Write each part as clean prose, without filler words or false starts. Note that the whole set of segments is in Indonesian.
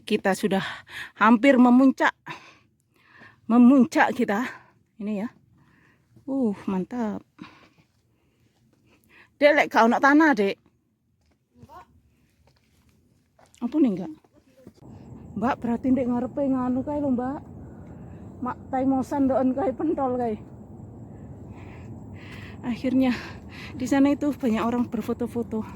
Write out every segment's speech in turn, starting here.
Kita sudah hampir memuncak kita ini ya. Mantap. Dek, lek kau nak tanah, Dek. Apa nih enggak? Mbak, berarti Dek ngarepe nganu kae lho, Mbak. Mak taimosan doen kae pentol kae. Akhirnya di sana itu banyak orang berfoto-foto.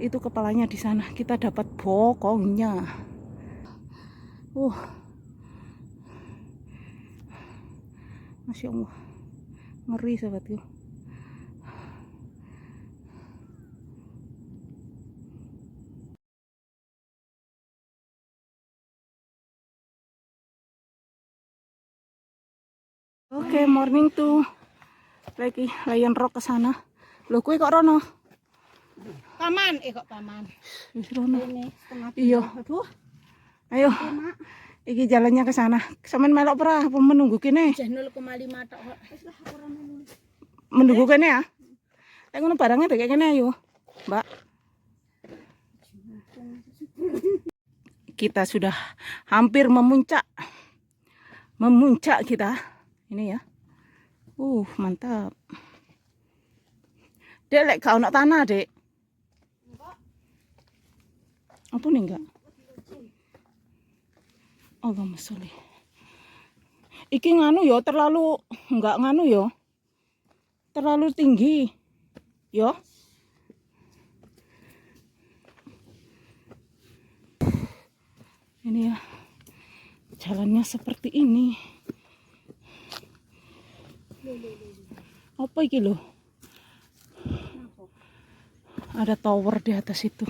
Itu kepalanya di sana. Kita dapat bokongnya. Masya Allah, ngeri sahabatku. Oke, morning tuh. Lagi Lion Rock ke sana. Loh, kue kok rono? Taman, kok taman. Rono. Ini setengah. Iya. Aduh. Ayo. Iki jalannya ke sana. Sampeyan melok pernah apa menunggu kene? 0,5 tok. Menunggu kene ya? Lek ngono barangnya kayak kene ayo, Mbak. Kita sudah hampir memuncak kita. Ini ya. Mantap. Dek, lek kau nak tanah, Dek. Apa nih enggak? Oh, gak masuk. Iki nganu yo, terlalu enggak nganu yo. Terlalu tinggi. Yo. Ini ya. Jalannya seperti ini. Apa iki loh? Ada tower di atas itu.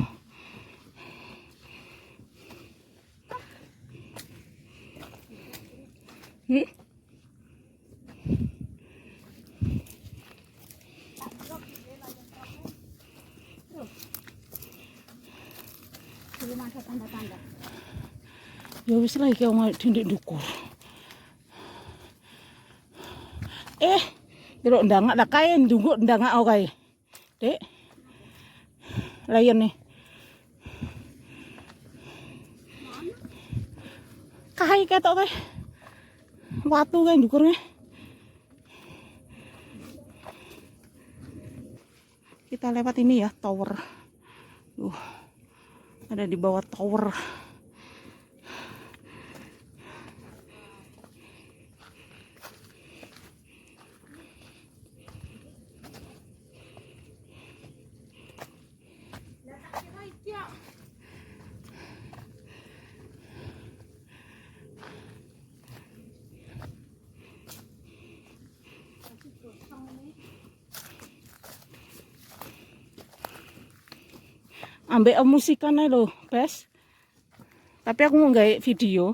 Belum ada tanda-tanda. Ya wis lah iki omah dindek dukur. Delok ndangak lah kae ndunguk ndangak kae. Dek. Lion nih. Kae ketok kae. Watu kae ndukurnya. Kita lewat ini ya, tower. Ada di bawah tower. Ambek musikan ae lho, Bes. Tapi aku mau gawe video.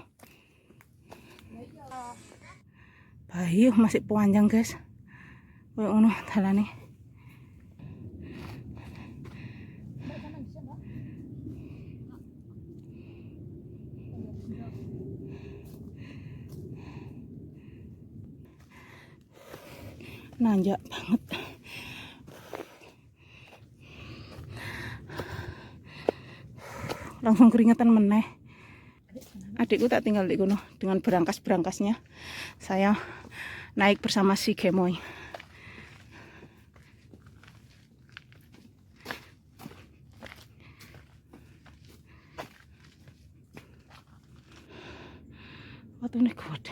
Bayu masih panjang, guys. Kayak ngono dalane. Nanjak banget. Langsung keringetan meneh. Adikku tak tinggal di gunung dengan berangkas-berangkasnya. Saya naik bersama si Gemoy. Waktu ini kuat.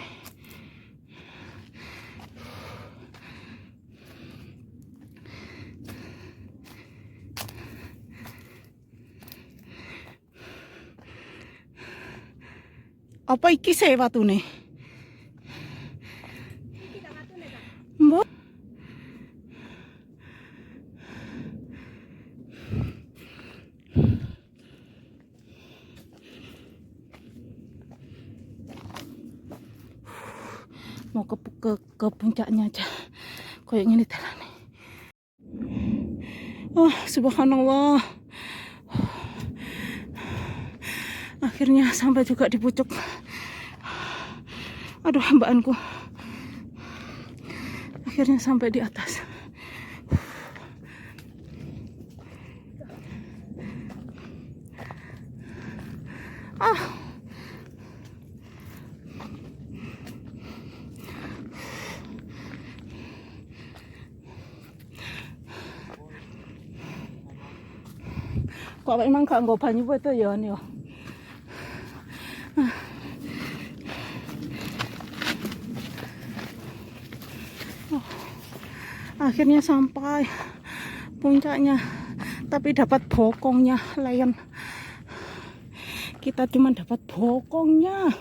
Apa iki sih watune? Mbok. Mau ke puncaknya aja. Kayak gini dalane. Subhanallah. Akhirnya sampai juga di pucuk. Aduh, hambaanku. Akhirnya sampai di atas. Kok memang gak nggo banyu itu ya nih. Akhirnya sampai puncaknya, tapi dapat bokongnya lion. Kita cuma dapat bokongnya.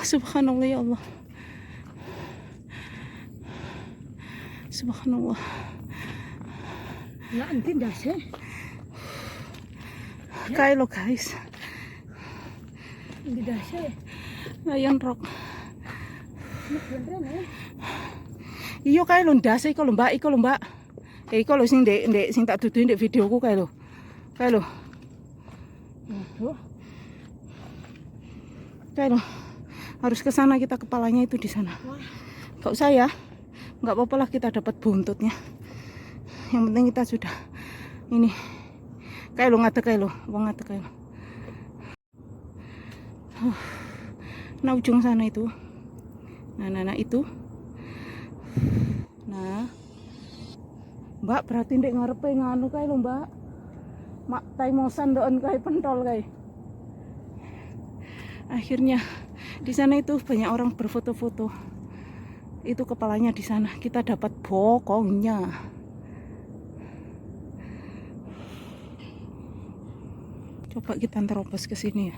Subhanallah ya Allah. Subhanallah. Ya antin dah sih. Kayak lo guys. Ini dah sih. Lion Rock. Ini beneran ya. Iya kayak lo ndase iku lho Mbak, iku lho Mbak. Iku lho sing ndek sing tak duduhi ndek videoku kayak lo. Kayak lo. Waduh. Kayak lo. Harus ke sana kita, kepalanya itu di sana. Wah. Gak usah ya. Nggak apa-apa lah kita dapat buntutnya. Yang penting kita sudah ini. Kayak lo ngate kayak lo, wong ngate kayak lo. Nah ujung sana itu. Nah itu. Nah. Mbak berarti ndek ngarepe nganu kae lho, Mbak. Mak taimosan ndoen kae pentol kae. Akhirnya di sana itu banyak orang berfoto-foto. Itu kepalanya di sana. Kita dapat bokongnya. Coba kita terobos ke sini ya.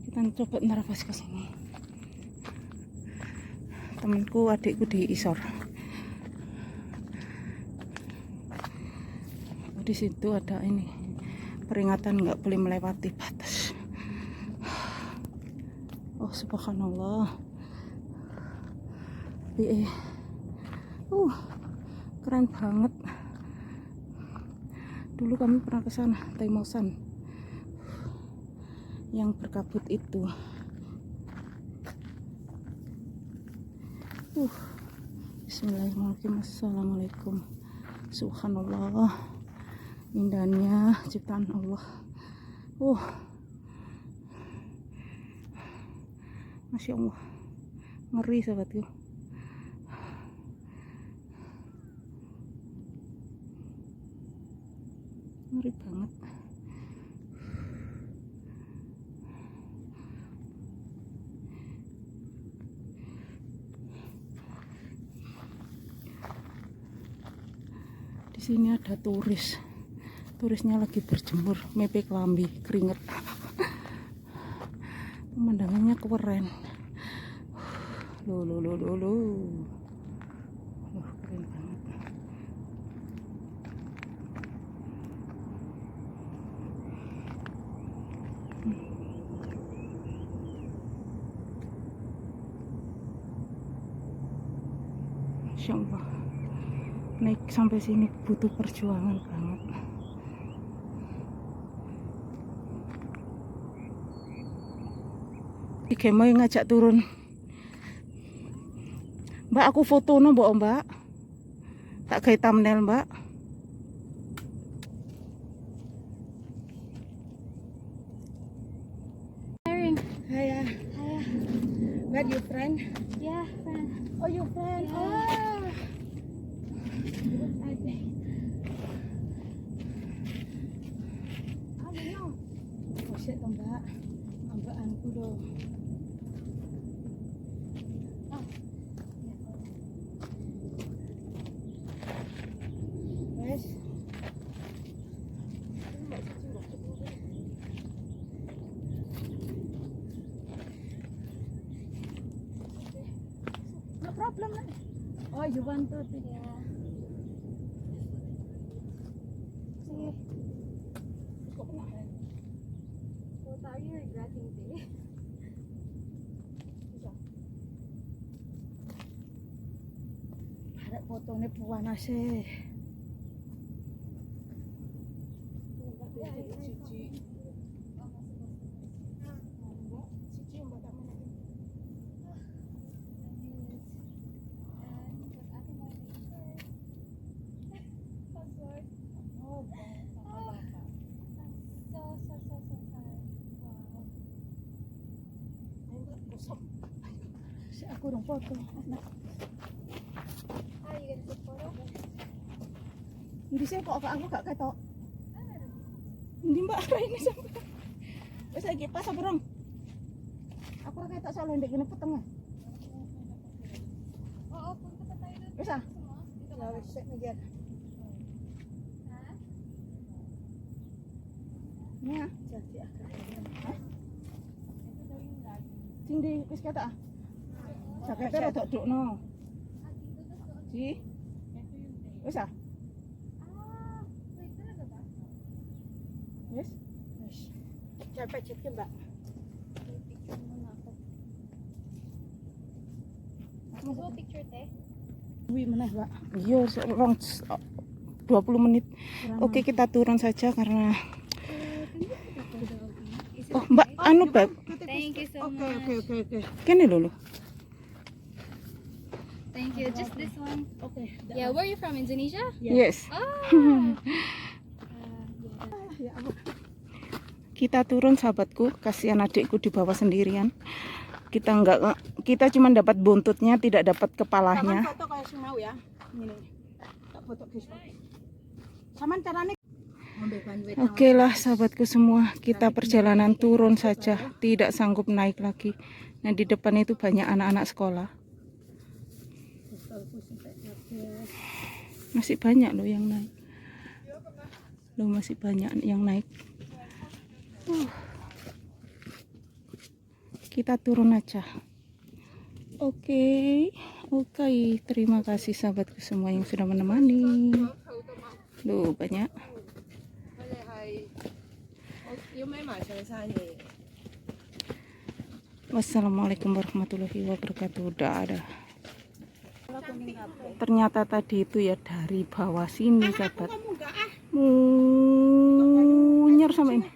Kita coba terobos ke sini. Temanku, adikku di Isor. Di situ ada ini peringatan nggak boleh melewati batas. Oh subhanallah. Keren banget. Dulu kami pernah ke sana, Taimosan. Yang berkabut itu. Bismillahirrahmanirrahim. Assalamualaikum. Subhanallah. Indahnya ciptaan Allah. Masya Allah. Ngeri sahabatku. Ngeri banget. Di sini ada turis. Turisnya lagi berjemur, mepe kelambi, keringet. Pemandangannya keren. Loh, keren banget. Masya Allah. Naik sampai sini butuh perjuangan banget. Iki mau ngajak turun. Mbak, aku foto no Mbak. Tak kayak thumbnail Mbak. Hiya. Where you friend? Yeah, friend. Oh, you friend. Yeah. Oh. I think. I don't know. Oh shit, Mbak. Ambaanku dong. Wes. No problem. Oh, you want to? Yeah. See. What are you regretting today? Ada fotone puana sih. aku dong foto. Nah, Ah, you gonna take photo? Hindi siya kok aku gak ketok. Hindi mbak ini sampai. Wes lagi pas apa dong? Aku ora ketok soalnya ndek kene peteng. Oo, punta pa tayo doon. Wes ah. ya wis sik mikir. Ha? Nya, Jadi agak sing di wis ketok ah. Jakete rada dokno. Ji. Wes ah. Ah, wait, talaga ba? Wes. wis. Sampai chat ke Mbak. Picture muna ako. Go picture, te. Wih meneh, Pak. Iya, rong 20 menit. Oke, kita turun saja karena Is it oh, Mbak, anu, Beb. Thank you so Oke, much. oke, oke, oke. Kene lho. Thank you. Just this one. Oke. Yeah, where are you from? Indonesia? Yes. Oh. Ya ampun. Kita turun sahabatku, kasihan adikku di bawah sendirian. Kita cuma dapat buntutnya, tidak dapat Saman kepalanya. foto kayak sing mau ya. Ngene. Tak foto guys. Saman carane ngombe bandwidth. Oke lah sahabatku semua, kita perjalanan turun saja, tidak sanggup naik lagi. Nah di depan itu banyak anak-anak sekolah. Masih banyak loh yang naik. Loh masih banyak yang naik. Kita turun aja. Oke, terima kasih sahabatku semua yang sudah menemani. Loh banyak. Wassalamualaikum warahmatullahi wabarakatuh. Udah ada. Ternyata tadi itu ya dari bawah sini sahabat. Munyer sama ini.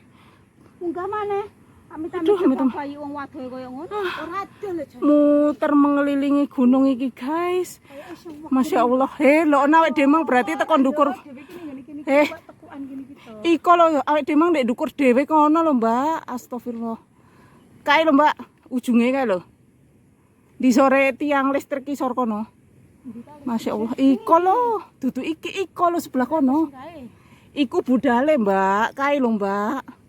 Munggah maneh. Amit-amit Aduh, amit-amit. bayi wong wadohe koyo ngono. Ora adil lho. Muter mengelilingi gunung iki guys. Masya Allah. Lho awake dhewe berarti tekan ndukur. Tekuan gini gitu. Iko lho awake dhewe ndek ndukur dhewe kono lho, Mbak. Astagfirullah. Kae lho, Mbak. Ujunge kae lho. Di sore tiang listrik isor kono. Masya Allah. Iko lho. Dudu iki iko lho sebelah kono. Iku budale, Mbak. Kae lho, Mbak.